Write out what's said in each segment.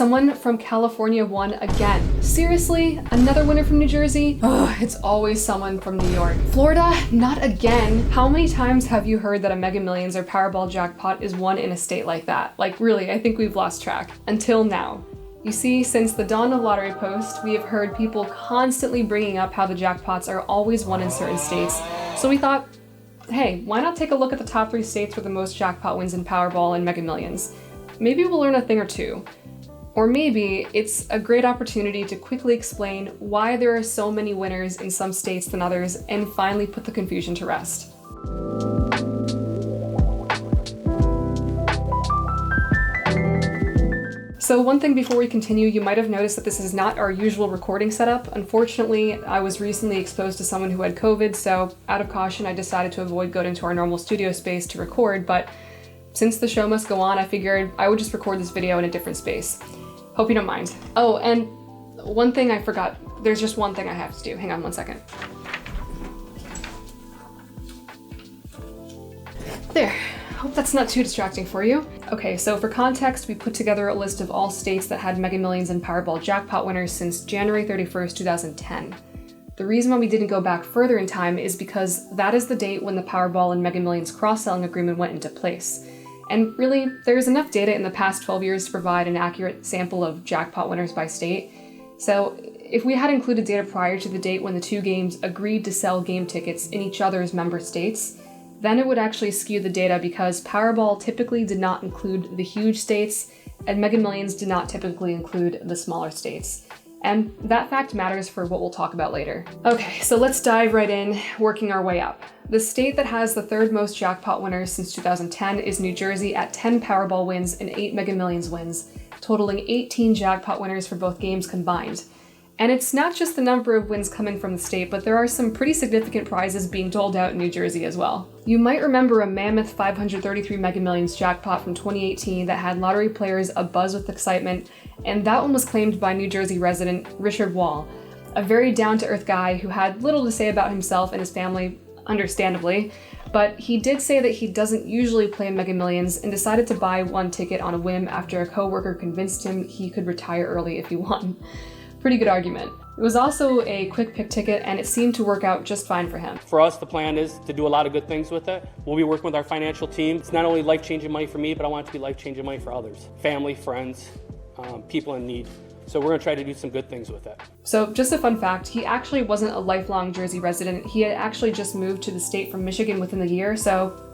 someone from California won again. Seriously? Another winner from New Jersey? Ugh, it's always someone from New York. Florida? Not again. How many times have you heard that a Mega Millions or Powerball jackpot is won in a state like that? Like really, I think we've lost track. Until now. You see, since the dawn of Lottery Post, we have heard people constantly bringing up how the jackpots are always won in certain states. So we thought, hey, why not take a look at the top 3 states with the most jackpot wins in Powerball and Mega Millions? Maybe we'll learn a thing or two. Or maybe it's a great opportunity to quickly explain why there are so many winners in some states than others and finally put the confusion to rest. So one thing before we continue, you might have noticed that this is not our usual recording setup. Unfortunately, I was recently exposed to someone who had COVID, so out of caution, I decided to avoid going to our normal studio space to record, but since the show must go on, I figured I would just record this video in a different space. Hope you don't mind. Oh, and one thing I forgot. There's just one thing I have to do. Hang on one second. There. Hope that's not too distracting for you. Okay, so for context, we put together a list of all states that had Mega Millions and Powerball jackpot winners since January 31st, 2010. The reason why we didn't go back further in time is because that is the date when the Powerball and Mega Millions cross-selling agreement went into place. And really, there's enough data in the past 12 years to provide an accurate sample of jackpot winners by state. So if we had included data prior to the date when the two games agreed to sell game tickets in each other's member states, then it would actually skew the data because Powerball typically did not include the huge states, and Mega Millions did not typically include the smaller states. And that fact matters for what we'll talk about later. Okay, so let's dive right in, working our way up. The state that has the 3rd most jackpot winners since 2010 is New Jersey at 10 Powerball wins and 8 Mega Millions wins, totaling 18 jackpot winners for both games combined. And it's not just the number of wins coming from the state, but there are some pretty significant prizes being doled out in New Jersey as well. You might remember a mammoth 533 Mega Millions jackpot from 2018 that had lottery players abuzz with excitement, and that one was claimed by New Jersey resident Richard Wall, a very down-to-earth guy who had little to say about himself and his family, understandably, but he did say that he doesn't usually play Mega Millions and decided to buy one ticket on a whim after a coworker convinced him he could retire early if he won. Pretty good argument. It was also a quick pick ticket and it seemed to work out just fine for him. For us, the plan is to do a lot of good things with it. We'll be working with our financial team. It's not only life-changing money for me, but I want it to be life-changing money for others. Family, friends, people in need. So we're gonna try to do some good things with it. So just a fun fact, he actually wasn't a lifelong Jersey resident. He had actually just moved to the state from Michigan within the year, so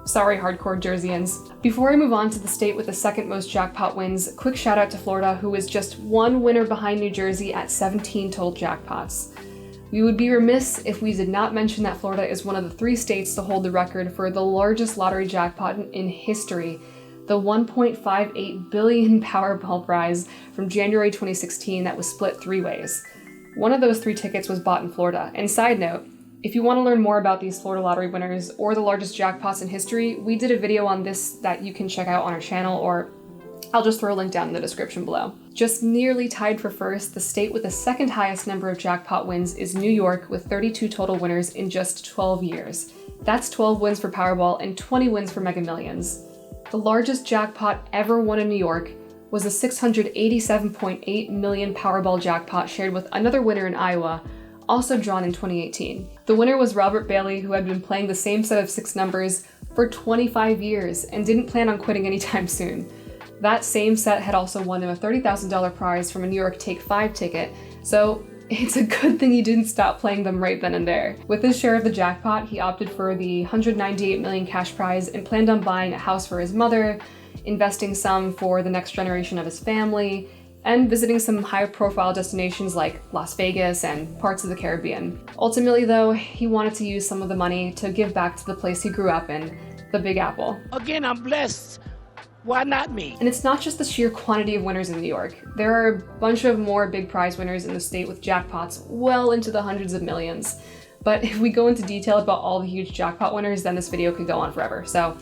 sorry, hardcore Jerseyans. Before I move on to the state with the 2nd most jackpot wins, quick shout out to Florida, who is just one winner behind New Jersey at 17 total jackpots. We would be remiss if we did not mention that Florida is one of the 3 states to hold the record for the largest lottery jackpot in history, the $1.58 billion Powerball prize from January 2016 that was split 3 ways. One of those 3 tickets was bought in Florida. And side note, if you want to learn more about these Florida lottery winners or the largest jackpots in history, we did a video on this that you can check out on our channel, or I'll just throw a link down in the description below. Just nearly tied for first, the state with the 2nd highest number of jackpot wins is New York with 32 total winners in just 12 years. That's 12 wins for Powerball and 20 wins for Mega Millions. The largest jackpot ever won in New York was the $687.8 million Powerball jackpot shared with another winner in Iowa, also drawn in 2018. The winner was Robert Bailey, who had been playing the same set of 6 numbers for 25 years and didn't plan on quitting anytime soon. That same set had also won him a $30,000 prize from a New York Take 5 ticket, so it's a good thing he didn't stop playing them right then and there. With his share of the jackpot, he opted for the $198 million cash prize and planned on buying a house for his mother, investing some for the next generation of his family, and visiting some high-profile destinations like Las Vegas and parts of the Caribbean. Ultimately, though, he wanted to use some of the money to give back to the place he grew up in, the Big Apple. Again, I'm blessed. Why not me? And it's not just the sheer quantity of winners in New York. There are a bunch of more big prize winners in the state with jackpots well into the hundreds of millions. But if we go into detail about all the huge jackpot winners, then this video could go on forever. So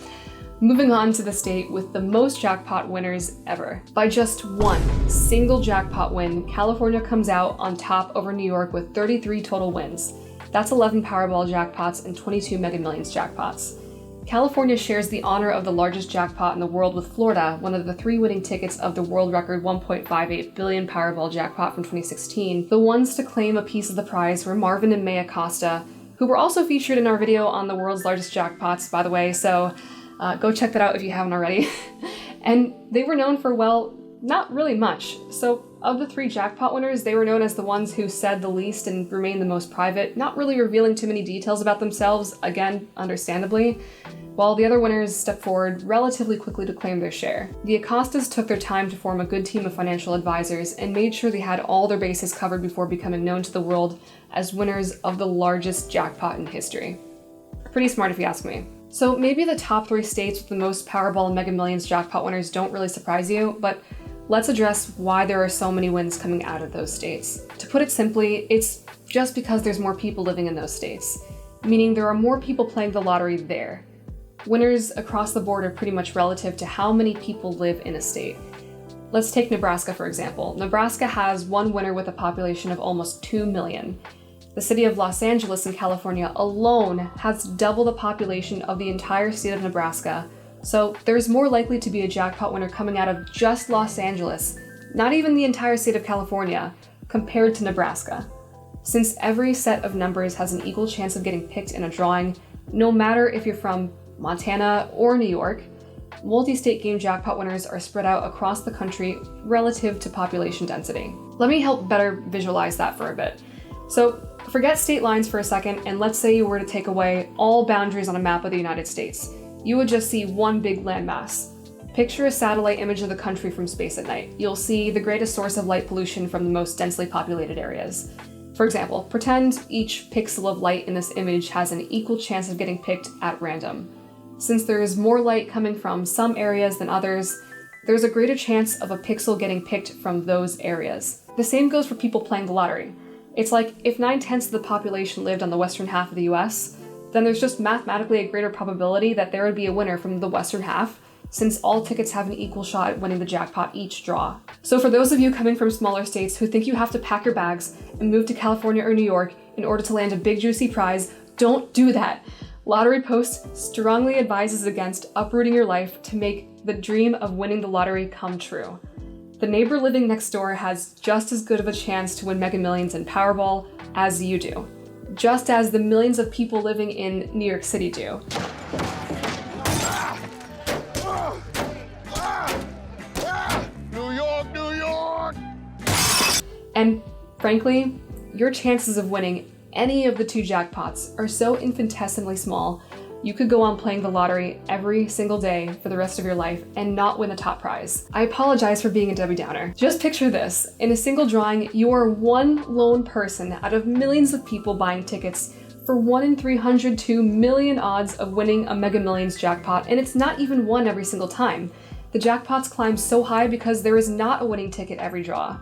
moving on to the state with the most jackpot winners ever. By just one single jackpot win, California comes out on top over New York with 33 total wins. That's 11 Powerball jackpots and 22 Mega Millions jackpots. California shares the honor of the largest jackpot in the world with Florida, one of the 3 winning tickets of the world record $1.58 billion Powerball jackpot from 2016. The ones to claim a piece of the prize were Marvin and Maya Costa, who were also featured in our video on the world's largest jackpots, by the way, so go check that out if you haven't already. And they were known for, well, not really much. So of the 3 jackpot winners, they were known as the ones who said the least and remained the most private, not really revealing too many details about themselves, again, understandably, while the other winners stepped forward relatively quickly to claim their share. The Acostas took their time to form a good team of financial advisors and made sure they had all their bases covered before becoming known to the world as winners of the largest jackpot in history. Pretty smart if you ask me. So maybe the top 3 states with the most Powerball and Mega Millions jackpot winners don't really surprise you, but let's address why there are so many wins coming out of those states. To put it simply, it's just because there's more people living in those states, meaning there are more people playing the lottery there. Winners across the board are pretty much relative to how many people live in a state. Let's take Nebraska, for example. Nebraska has 1 winner with a population of almost 2 million. The city of Los Angeles in California alone has double the population of the entire state of Nebraska, so there's more likely to be a jackpot winner coming out of just Los Angeles, not even the entire state of California, compared to Nebraska. Since every set of numbers has an equal chance of getting picked in a drawing, no matter if you're from Montana or New York, multi-state game jackpot winners are spread out across the country relative to population density. Let me help better visualize that for a bit. So forget state lines for a second, and let's say you were to take away all boundaries on a map of the United States. You would just see one big landmass. Picture a satellite image of the country from space at night. You'll see the greatest source of light pollution from the most densely populated areas. For example, pretend each pixel of light in this image has an equal chance of getting picked at random. Since there is more light coming from some areas than others, there's a greater chance of a pixel getting picked from those areas. The same goes for people playing the lottery. It's like if 9/10 of the population lived on the western half of the US, then there's just mathematically a greater probability that there would be a winner from the western half, since all tickets have an equal shot at winning the jackpot each draw. So for those of you coming from smaller states who think you have to pack your bags and move to California or New York in order to land a big juicy prize, don't do that. Lottery Post strongly advises against uprooting your life to make the dream of winning the lottery come true. The neighbor living next door has just as good of a chance to win Mega Millions and Powerball as you do, just as the millions of people living in New York City do. New York, New York! And frankly, your chances of winning any of the 2 jackpots are so infinitesimally small, you could go on playing the lottery every single day for the rest of your life and not win the top prize. I apologize for being a Debbie Downer. Just picture this. In a single drawing, you are one lone person out of millions of people buying tickets for 1 in 302 million odds of winning a Mega Millions jackpot, and it's not even won every single time. The jackpots climb so high because there is not a winning ticket every draw.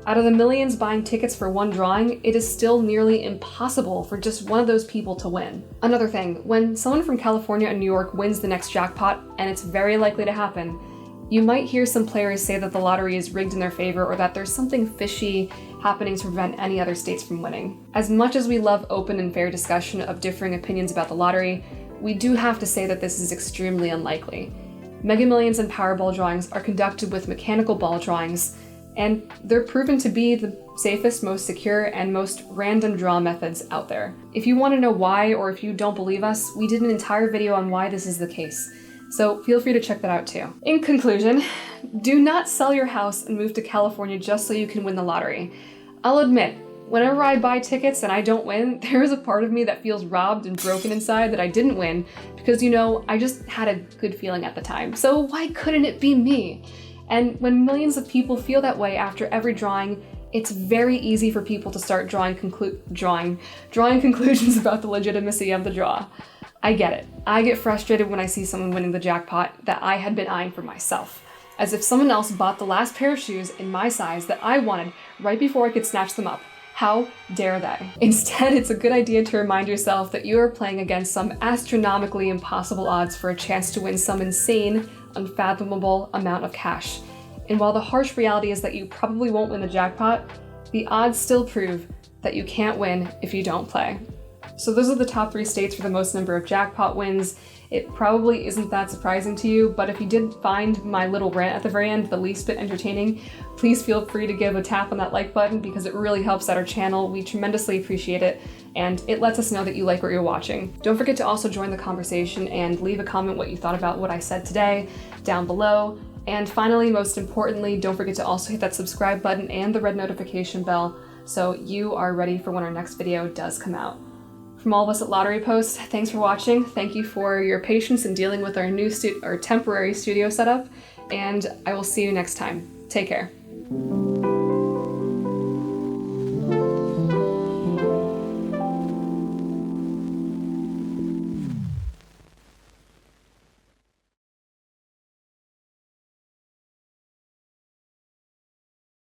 Out of the millions buying tickets for one drawing, it is still nearly impossible for just one of those people to win. Another thing, when someone from California and New York wins the next jackpot, and it's very likely to happen, you might hear some players say that the lottery is rigged in their favor or that there's something fishy happening to prevent any other states from winning. As much as we love open and fair discussion of differing opinions about the lottery, we do have to say that this is extremely unlikely. Mega Millions and Powerball drawings are conducted with mechanical ball drawings, and they're proven to be the safest, most secure, and most random draw methods out there. If you want to know why, or if you don't believe us, we did an entire video on why this is the case, so feel free to check that out too. In conclusion, do not sell your house and move to California just so you can win the lottery. I'll admit, whenever I buy tickets and I don't win, there is a part of me that feels robbed and broken inside that I didn't win, because I just had a good feeling at the time, so why couldn't it be me? And when millions of people feel that way after every drawing, it's very easy for people to start drawing conclusions about the legitimacy of the draw. I get it. I get frustrated when I see someone winning the jackpot that I had been eyeing for myself, as if someone else bought the last pair of shoes in my size that I wanted right before I could snatch them up. How dare they? Instead, it's a good idea to remind yourself that you are playing against some astronomically impossible odds for a chance to win some insane, unfathomable amount of cash. And while the harsh reality is that you probably won't win the jackpot, the odds still prove that you can't win if you don't play. So those are the top 3 states for the most number of jackpot wins. It probably isn't that surprising to you, but if you did find my little rant at the very end the least bit entertaining, please feel free to give a tap on that like button because it really helps out our channel. We tremendously appreciate it, and it lets us know that you like what you're watching. Don't forget to also join the conversation and leave a comment what you thought about what I said today down below. And finally, most importantly, don't forget to also hit that subscribe button and the red notification bell so you are ready for when our next video does come out. From all of us at Lottery Post, thanks for watching. Thank you for your patience in dealing with our new temporary studio setup, and I will see you next time. Take care.